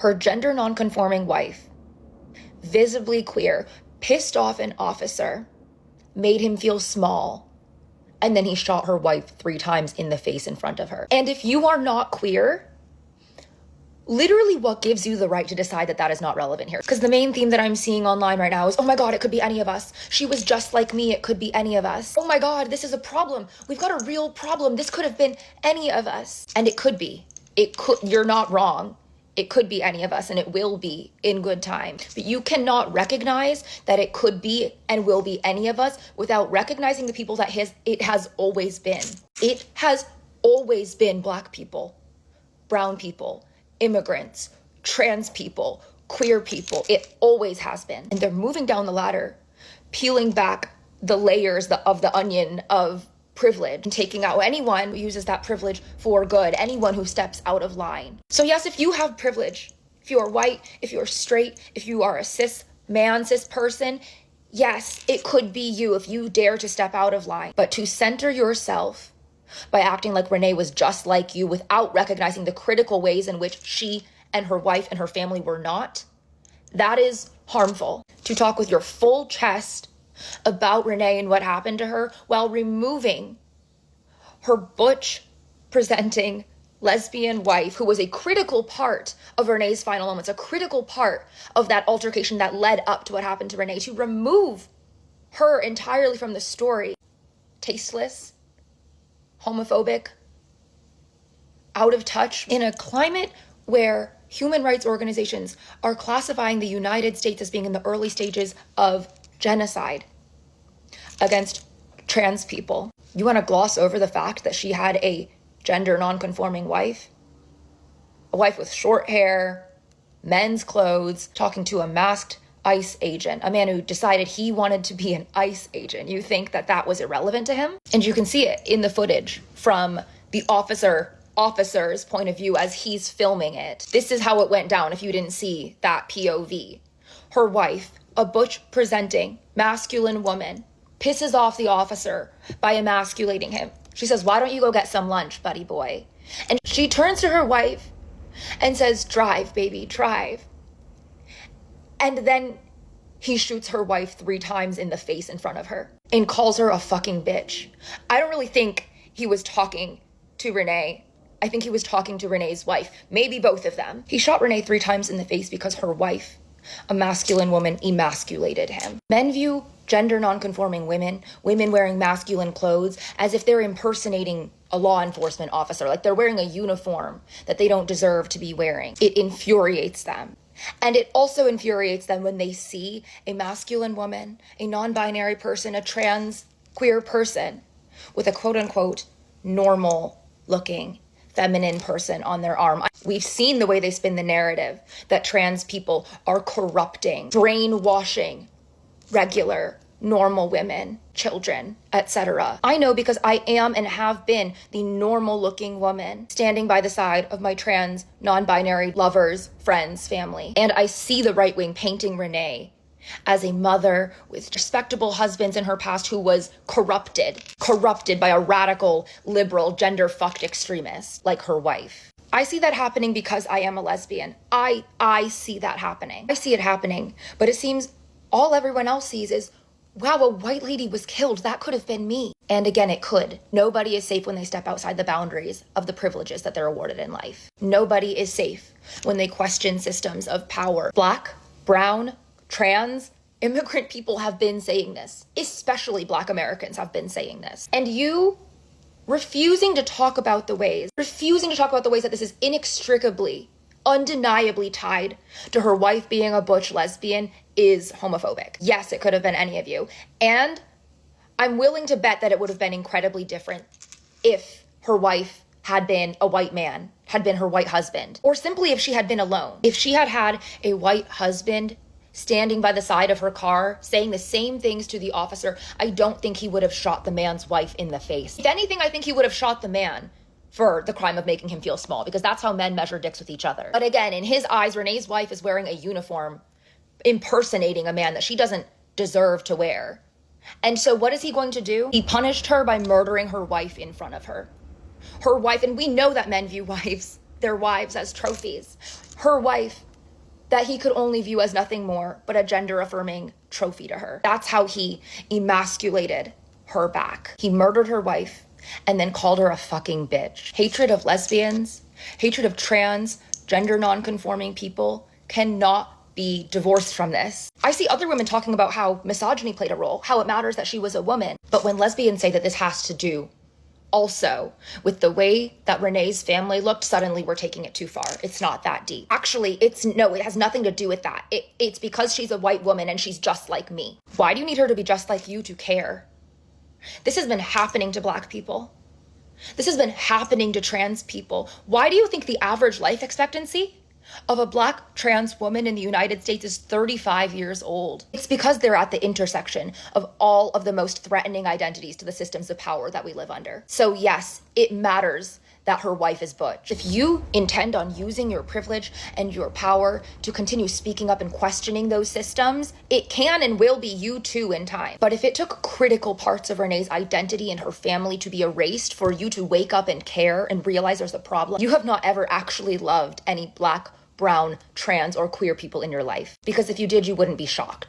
Her gender nonconforming wife, visibly queer, pissed off an officer, made him feel small, and then he shot her wife 3 times in the face in front of her. And if you are not queer, literally what gives you the right to decide that that is not relevant here? Because the main theme that I'm seeing online right now is, oh my God, it could be any of us. She was just like me, it could be any of us. Oh my God, this is a problem. We've got a real problem. This could have been any of us. And it could be. You're not wrong. It could be any of us, and it will be in good time. But you cannot recognize that it could be and will be any of us without recognizing the people that it has always been. It has always been Black people, brown people, immigrants, trans people, queer people. It always has been. And they're moving down the ladder, peeling back the layers of the onion of privilege and taking out anyone who uses that privilege for good, anyone who steps out of line. So yes, if you have privilege, if you are white, if you're straight, if you are a cis person, yes, it could be you if you dare to step out of line. But to center yourself by acting like Renee was just like you without recognizing the critical ways in which she and her wife and her family were not, that is harmful. To talk with your full chest about Renee and what happened to her while removing her butch presenting lesbian wife, who was a critical part of Renee's final moments, a critical part of that altercation that led up to what happened to Renee, to remove her entirely from the story. Tasteless, homophobic, out of touch, in a climate where human rights organizations are classifying the United States as being in the early stages of genocide against trans people. You want to gloss over the fact that she had a gender non-conforming wife? A wife with short hair, men's clothes, talking to a masked ICE agent, a man who decided he wanted to be an ICE agent. You think that that was irrelevant to him? And you can see it in the footage from the officer's point of view as he's filming it. This is how it went down if you didn't see that POV. Her wife, a butch presenting masculine woman, pisses off the officer by emasculating him. She says, "Why don't you go get some lunch, buddy boy?" And she turns to her wife and says, "Drive, baby, drive." And then he shoots her wife 3 times in the face in front of her and calls her a fucking bitch. I don't really think he was talking to Renee. I think he was talking to Renee's wife, maybe both of them. He shot Renee 3 times in the face because her wife, a masculine woman, emasculated him. Men view gender nonconforming women wearing masculine clothes, as if they're impersonating a law enforcement officer, like they're wearing a uniform that they don't deserve to be wearing. It infuriates them. And it also infuriates them when they see a masculine woman, a non-binary person, a trans queer person with a quote-unquote normal looking feminine person on their arm. We've seen the way they spin the narrative that trans people are corrupting, brainwashing regular, normal women, children, etc. I know because I am and have been the normal looking woman standing by the side of my trans, non-binary lovers, friends, family. And I see the right wing painting Renee as a mother with respectable husbands in her past who was corrupted by a radical, liberal, gender-fucked extremist like her wife. I see that happening because I am a lesbian. I see that happening. I see it happening, but it seems all everyone else sees is, wow, a white lady was killed. That could have been me. And again, it could. Nobody is safe when they step outside the boundaries of the privileges that they're awarded in life. Nobody is safe when they question systems of power. Black, brown, trans, immigrant people have been saying this. Especially Black Americans have been saying this. And you refusing to talk about the ways that this is inextricably, undeniably tied to her wife being a butch lesbian is homophobic. Yes, it could have been any of you. And I'm willing to bet that it would have been incredibly different if her wife had been a white man, had been her white husband, or simply if she had been alone. If she had had a white husband standing by the side of her car, saying the same things to the officer, I don't think he would have shot the man's wife in the face. If anything, I think he would have shot the man for the crime of making him feel small, because that's how men measure dicks with each other. But again, in his eyes, Renee's wife is wearing a uniform, impersonating a man that she doesn't deserve to wear. And so what is he going to do? He punished her by murdering her wife in front of her. Her wife, and we know that men view their wives as trophies. Her wife that he could only view as nothing more but a gender-affirming trophy to her. That's how he emasculated her back. He murdered her wife and then called her a fucking bitch. Hatred of lesbians, hatred of trans, gender non-conforming people cannot be divorced from this. I see other women talking about how misogyny played a role, how it matters that she was a woman. But when lesbians say that this has to do also with the way that Renee's family looked, suddenly we're taking it too far. It's not that deep. Actually, it has nothing to do with that. It's because she's a white woman and she's just like me. Why do you need her to be just like you to care? This has been happening to Black people. This has been happening to trans people. Why do you think the average life expectancy of a Black trans woman in the United States is 35 years old? It's because they're at the intersection of all of the most threatening identities to the systems of power that we live under. So yes, it matters that her wife is butch. If you intend on using your privilege and your power to continue speaking up and questioning those systems, it can and will be you too in time. But if it took critical parts of Renee's identity and her family to be erased for you to wake up and care and realize there's a problem, you have not ever actually loved any Black, brown, trans, or queer people in your life. Because if you did, you wouldn't be shocked.